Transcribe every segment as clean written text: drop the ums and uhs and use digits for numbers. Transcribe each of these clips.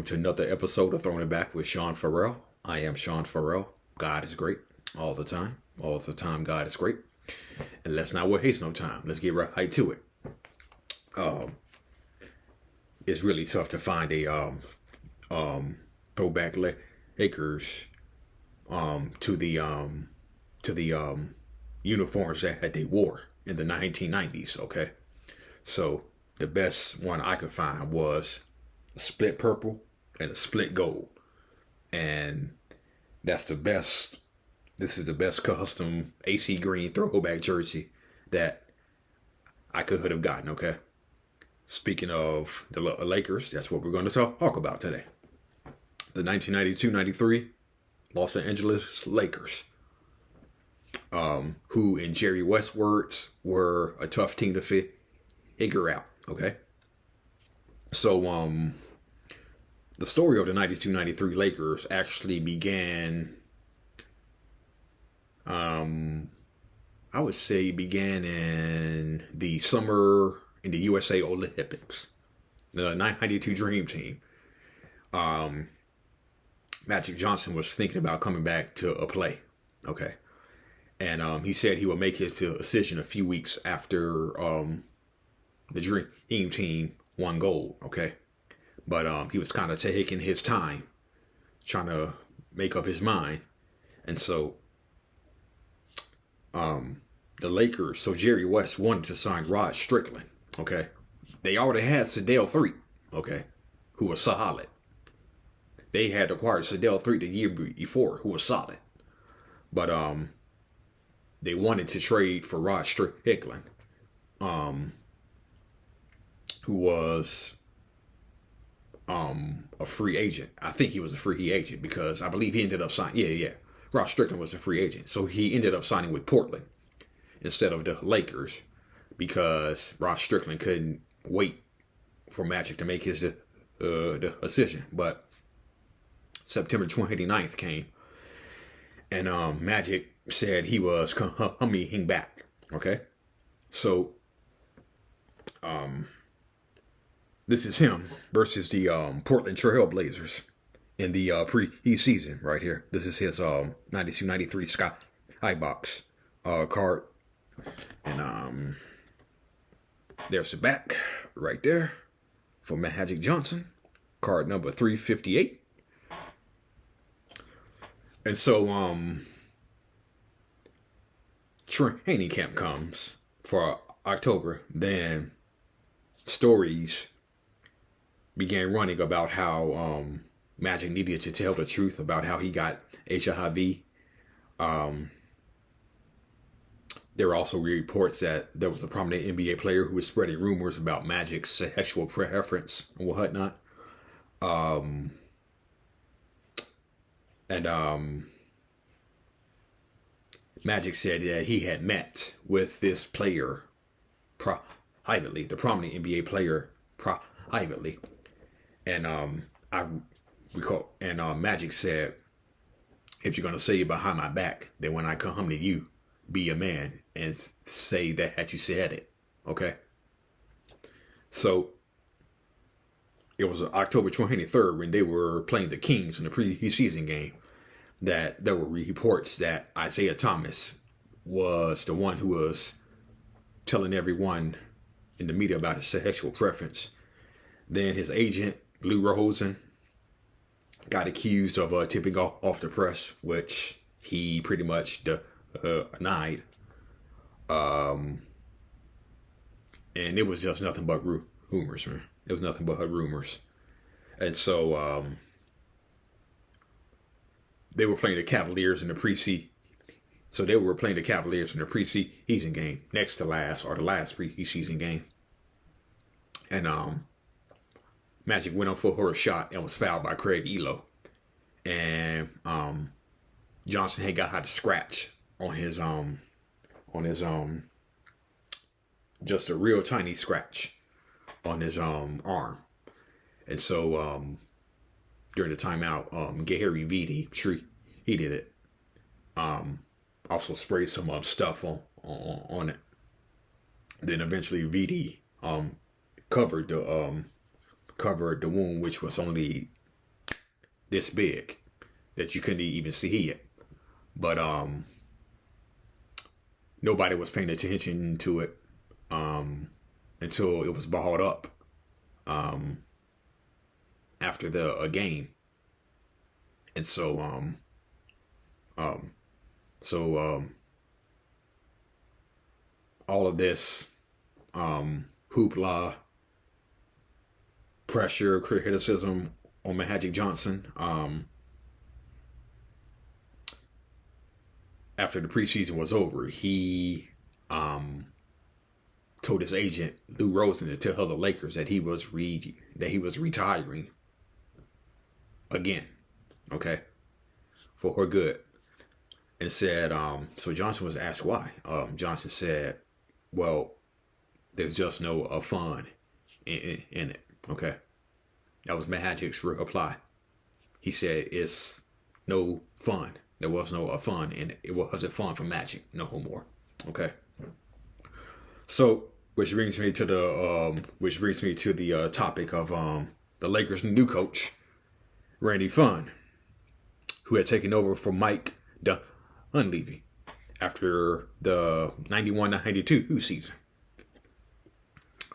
to another episode of Throwing It Back with Sean Farrell. I am Sean Farrell. God is great all the time. All the time, God is great. And let's not waste no time. Let's get right to it. It's really tough to find a throwback Lakers to the uniforms that they wore in the 1990s. Okay, so the best one I could find was a split purple and a split gold, and that's the best. This is the best custom AC green throwback jersey that I could have gotten. Okay, speaking of the Lakers, that's what we're going to talk about today. The 1992-93 Los Angeles Lakers, who in Jerry West's words were a tough team to figure out. Okay, so the story of the 92-93 Lakers actually began, I would say began in the summer in the USA Olympics. The 92 Dream Team. Magic Johnson was thinking about coming back to a play. Okay. And he said he would make his decision a few weeks after the Dream Team won gold. Okay. But he was kind of taking his time trying to make up his mind. And so the Lakers, so Jerry West wanted to sign Rod Strickland. Okay. They already had Sedale 3. Okay. Who was solid. They had acquired Sedale 3 the year before, who was solid. But they wanted to trade for Rod Strickland, who was a free agent. I think he was a free agent because I believe he ended up signing. Yeah. Rod Strickland was a free agent. So he ended up signing with Portland instead of the Lakers because Rod Strickland couldn't wait for Magic to make his decision. But September 29th came, and Magic said he was coming back. Okay, so this is him versus the Portland Trail Blazers in the pre-season right here. This is his 92-93 Skybox card, and there's the back right there for Magic Johnson, card number 358. And so, training camp comes for October. Then stories began running about how Magic needed to tell the truth about how he got HIV. There were also reports that there was a prominent NBA player who was spreading rumors about Magic's sexual preference and whatnot. And Magic said that he had met with this player privately, the prominent NBA player privately. And I recall, and Magic said, if you're going to say it behind my back, then when I come to you, be a man and say that you said it. Okay? So it was October 23rd when they were playing the Kings in the preseason game that there were reports that Isaiah Thomas was the one who was telling everyone in the media about his sexual preference. Then his agent, Lou Rosen, got accused of tipping off the press, which he pretty much denied. And it was just nothing but rumors, man. It was nothing but rumors. And so they were playing the Cavaliers in the preseason. So they were playing the Cavaliers in the preseason game, next to last, or the last preseason game. And Magic went up for a shot and was fouled by Craig Elo. And Johnson had got a scratch on his just a real tiny scratch on his arm. And so during the timeout, Gary Vitti treated it. Also sprayed some stuff on it. Then eventually Vitti covered the wound, which was only this big that you couldn't even see it. But nobody was paying attention to it until it was balled up after the game. And so all of this hoopla, pressure, criticism on Magic Johnson after the preseason was over, he told his agent Lou Rosen to tell the Lakers that he was retiring again, okay, for good. And said, so Johnson was asked why. Johnson said, well, there's just no fun in it, okay. That was Magic's reply. He said, it's no fun. There was no fun in it. It wasn't fun for Magic no more, okay. So, which brings me to the topic of the Lakers' new coach, Randy Pfund, who had taken over for Mike Dunleavy after the 91-92 season.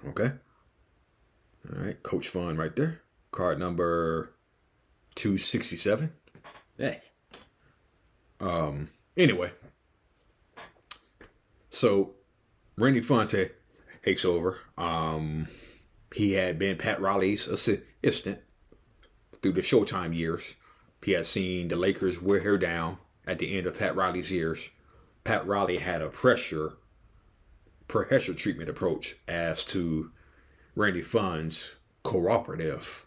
Okay. All right, Coach Pfund right there. Card number 267. Hey. Anyway. So, Randy Pfund takes over. He had been Pat Riley's assistant through the Showtime years. He had seen the Lakers wear her down at the end of Pat Riley's years. Pat Riley had a pressure treatment approach as to Randy Pfund's cooperative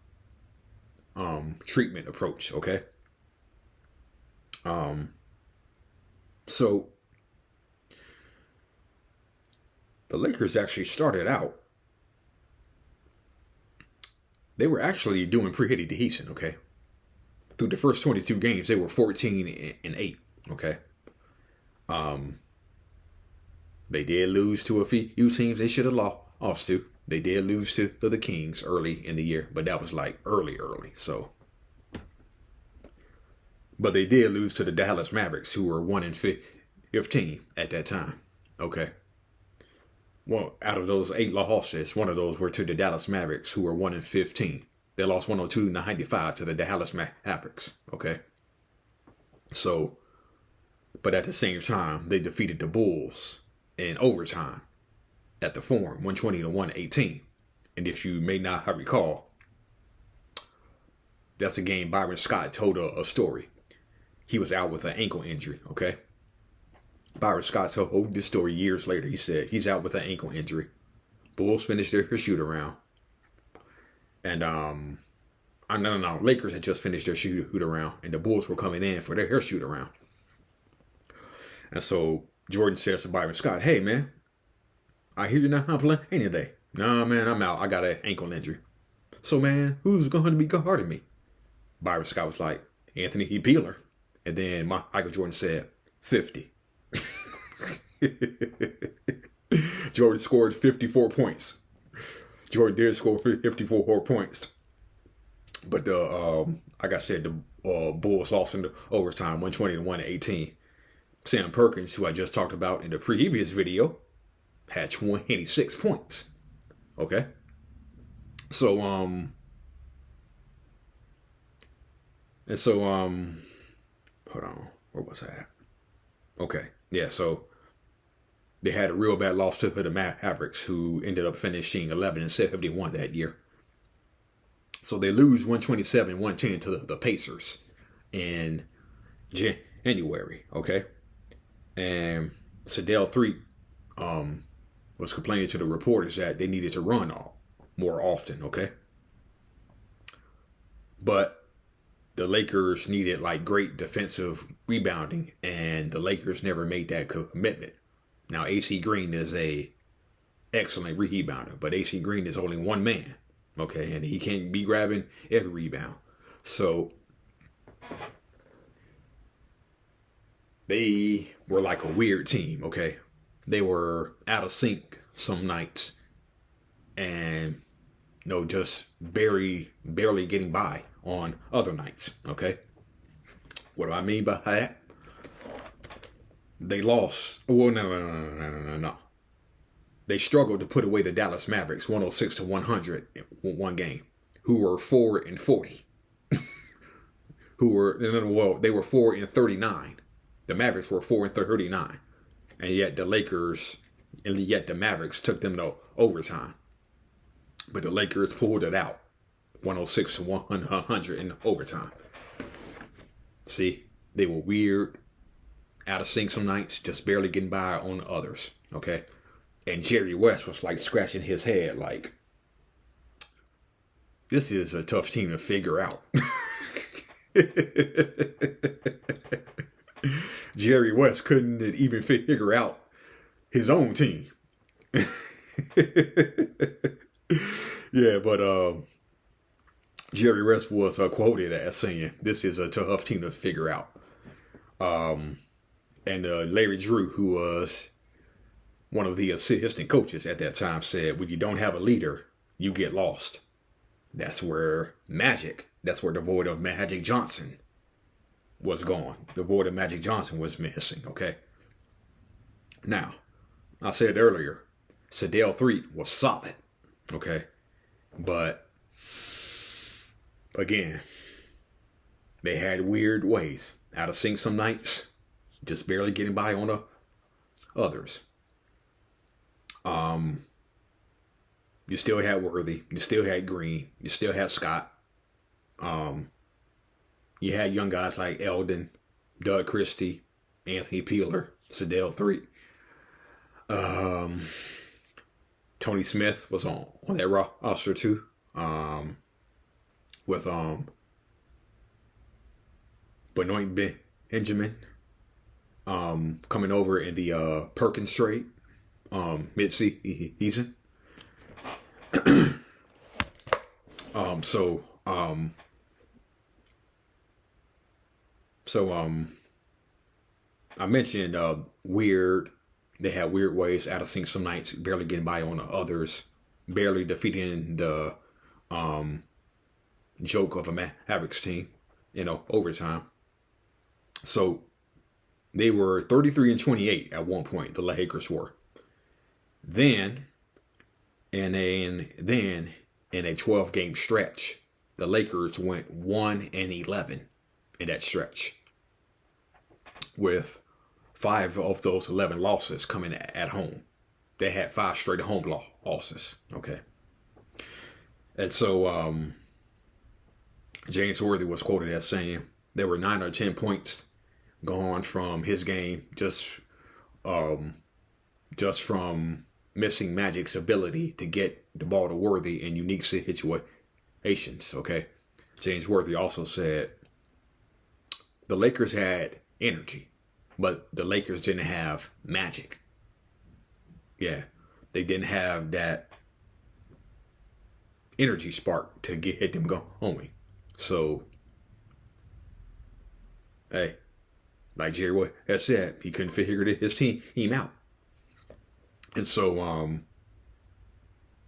treatment approach, okay? So the Lakers actually started out, they were actually doing pretty decent, okay? Through the first 22 games, they were 14-8, okay? They did lose to a few teams they should have lost to. They did lose to the Kings early in the year, but that was like early, so. But they did lose to the Dallas Mavericks, who were 1-15 at that time, okay? Well, out of those 8 losses, one of those were to the Dallas Mavericks, who were 1-15. They lost 102-95 to the Dallas Mavericks, okay? So, but at the same time, they defeated the Bulls in overtime at the Forum, 120-118. And if you may not recall, that's a game Byron Scott told a story. He was out with an ankle injury, okay? Byron Scott told this story years later. He said he's out with an ankle injury. Bulls finished their shoot around. And, no, Lakers had just finished their shoot around. And the Bulls were coming in for their shoot around. And so Jordan says to Byron Scott, hey, man, I hear you're not playing today. Nah, man, I'm out. I got an ankle injury. So, man, who's going to be guarding me? Byron Scott was like, Anthony Peeler. And then Michael Jordan said, 50. Jordan scored 54 points. Jordan did score 54 points. But like I said, the Bulls lost in the overtime, 120-118. Sam Perkins, who I just talked about in the previous video, had 26 points. Okay. So, hold on. Where was I at? Okay. Yeah, so they had a real bad loss to the Mavericks, who ended up finishing 11-71 that year. So they lose 127-110 to the Pacers in January, okay? And Sedell Threatt was complaining to the reporters that they needed to run more often, okay? But the Lakers needed like great defensive rebounding, and the Lakers never made that commitment. Now, AC Green is a excellent rebounder, but AC Green is only one man, okay? And he can't be grabbing every rebound. So they were like a weird team, okay? They were out of sync some nights and, just barely getting by on other nights. Okay. What do I mean by that? They lost. Well, no. They struggled to put away the Dallas Mavericks 106-100 in one game, who were 4-40. They were 4-39. The Mavericks were 4-39. And yet the Mavericks took them to overtime. But the Lakers pulled it out 106-100 in overtime. See, they were weird, out of sync some nights, just barely getting by on others. Okay. And Jerry West was like scratching his head like, this is a tough team to figure out. Jerry West couldn't even figure out his own team. Yeah, but Jerry West was quoted as saying, this is a tough team to figure out. And Larry Drew, who was one of the assistant coaches at that time, said, when you don't have a leader, you get lost. That's where the void of Magic Johnson was gone. The void of Magic Johnson was missing, okay? Now, I said earlier, Sedale 3 was solid, okay? But, again, they had weird ways. Out of sync some nights, just barely getting by on others. You still had Worthy. You still had Green. You still had Scott. You had young guys like Eldon, Doug Christie, Anthony Peeler, Sedale 3. Tony Smith was on that roster too. With Benoit Benjamin coming over in the Perkins trade mid-season. I mentioned weird. They had weird ways, out of sync some nights, barely getting by on others, barely defeating the joke of a Mavericks team, overtime. So they were 33-28 at one point. The Lakers were. Then in a 12-game stretch, the Lakers went 1-11 in that stretch, with 5 of those 11 losses coming at home. They had 5 straight home losses. Okay. And so James Worthy was quoted as saying there were 9 or 10 points gone from his game just from missing Magic's ability to get the ball to Worthy in unique situations. Okay. James Worthy also said the Lakers had energy, but the Lakers didn't have magic. Yeah, they didn't have that energy spark to get them going. So, hey, like Jerry West has said, he couldn't figure his team out. And so,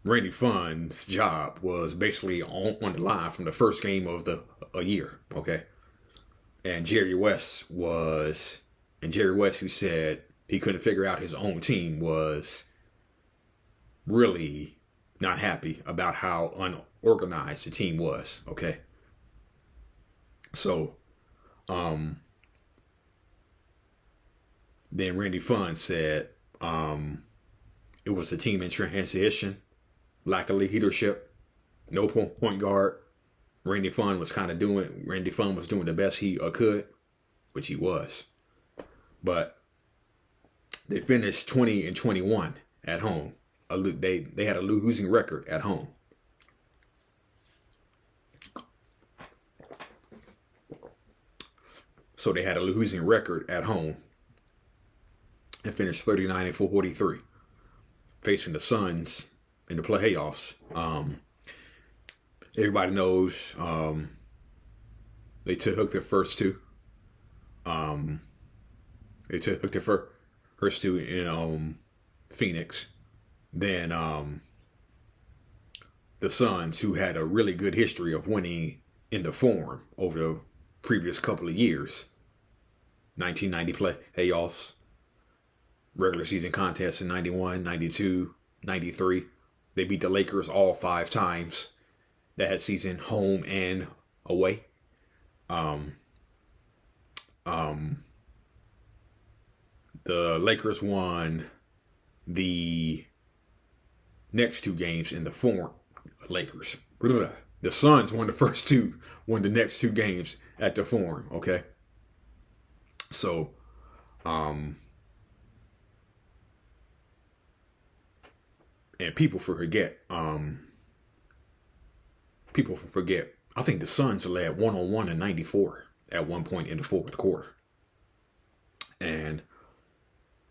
Randy Pfund's job was basically on the line from the first game of a year. Okay. And Jerry West, who said he couldn't figure out his own team, was really not happy about how unorganized the team was. Okay. So, then Randy Pfund said, it was a team in transition, lack of leadership, no point guard. Randy Pfund was doing the best he could, which he was. But they finished 20-21 at home. They had a losing record at home. So they had a losing record at home and finished 39-43, facing the Suns in the playoffs. Everybody knows they took their first two. They took their first two in Phoenix. Then the Suns, who had a really good history of winning in the form over the previous couple of years. 1990 playoffs, regular season contests in 91, 92, 93. They beat the Lakers all 5 times that season, home and away. The Lakers won the next 2 games in the form. Lakers. The Suns won the next 2 games at the Forum. Okay. So, and people forget. I think the Suns led 101 in 94 at one point in the 4th quarter, and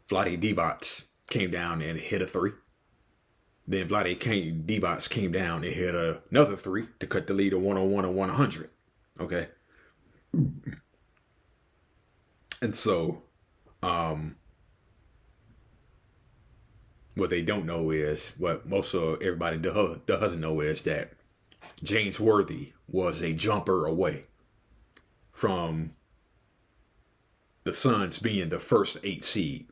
Vlade Divac came down and hit a 3. Then Divac came down and hit another 3 to cut the lead to 101 and 100. Okay. And so, what they don't know is, what most of everybody doesn't know is that James Worthy was a jumper away from the Suns being the first 8 seed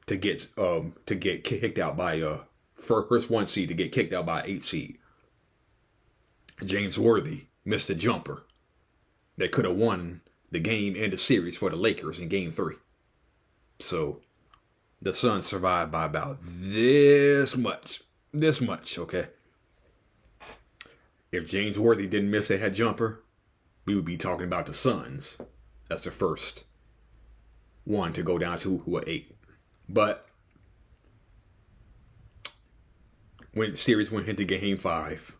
to get kicked out by first 1 seed to get kicked out by 8 seed. James Worthy missed a jumper that could have won the game and the series for the Lakers in Game 3. So the Suns survived by about this much. Okay. If James Worthy didn't miss that jumper, we would be talking about the Suns. That's the first one to go down to 8. But when the series went into Game 5,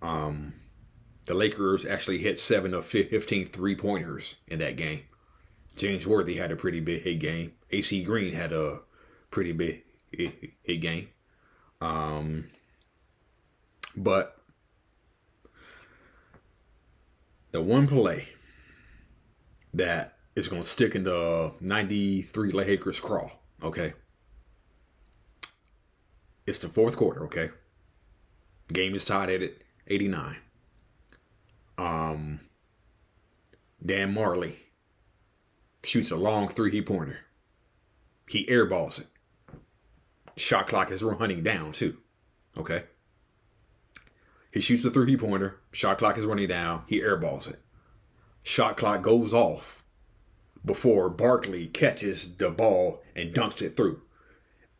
the Lakers actually hit 7 of 15 3-pointers in that game. James Worthy had a pretty big game. AC Green had a pretty big game. But the one play that is going to stick in the 93 Lakers craw, okay? It's the 4th quarter, okay? Game is tied at 89. Dan Marley shoots a long 3-pointer. He airballs it. Shot clock is running down too. Okay. He shoots the 3-pointer. Shot clock is running down. He airballs it. Shot clock goes off before Barkley catches the ball and dunks it through.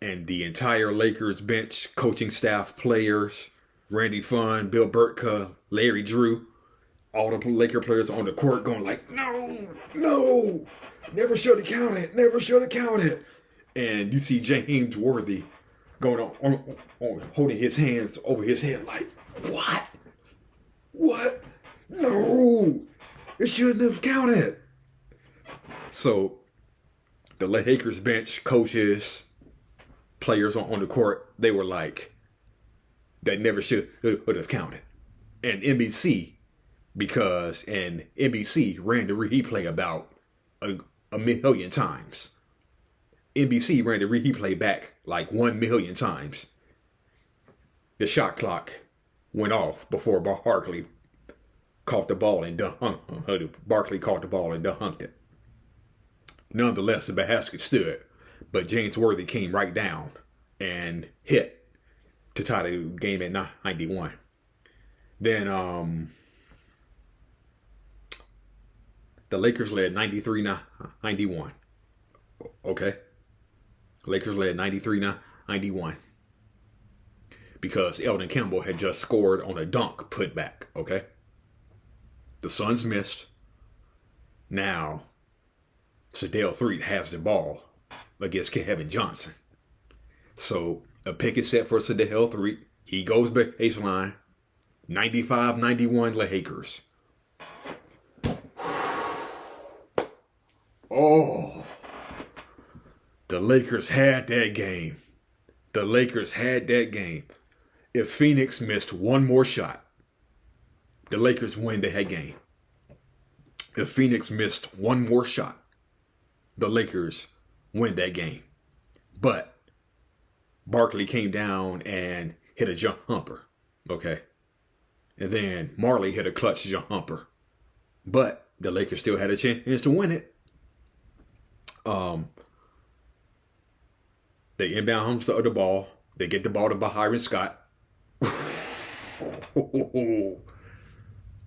And the entire Lakers bench, coaching staff, players, Randy Pfund, Bill Burtka, Larry Drew, all the Laker players on the court going like, no, never should have counted. And you see James Worthy going on holding his hands over his head like, what? No, it shouldn't have counted. So the Lakers bench, coaches, players on the court, they were like, that never should have counted. And NBC ran the replay about a million times. NBC ran the replay back like 1 million times. The shot clock went off before Barkley caught the ball and dunked it. Nonetheless, the basket stood, but James Worthy came right down and hit to tie the game at 91. Then the Lakers led 93-91. Okay? Lakers led 93-91. Because Eldon Campbell had just scored on a dunk put back. Okay? The Suns missed. Now, Sedale Threatt has the ball against Kevin Johnson. So, a pick is set for Sedale Threatt. He goes baseline. 95-91 Lakers. Oh, the Lakers had that game. If Phoenix missed one more shot, the Lakers win that game. If Phoenix missed one more shot, the Lakers win that game. But Barkley came down and hit a jumper. Okay. And then Marley hit a clutch jumper but the Lakers still had a chance to win it. They inbound the ball. They get the ball to Byron Scott.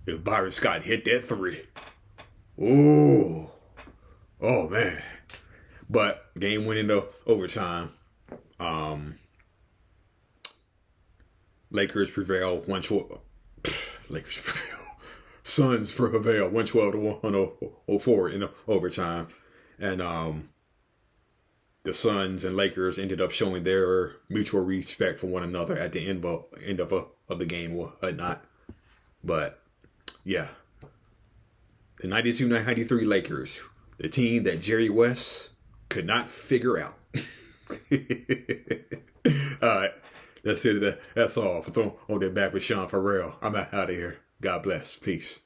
Byron Scott hit that three. Oh man. But game went into overtime. Lakers prevail 112. Lakers prevail. Suns prevail 112 to 104 in overtime. And the Suns and Lakers ended up showing their mutual respect for one another at the end of the game or whatnot. But yeah, the 92-93 Lakers, the team that Jerry West could not figure out. All right, that's it. That's all for throwing on that back with Sean Farrell. I'm out of here. God bless. Peace.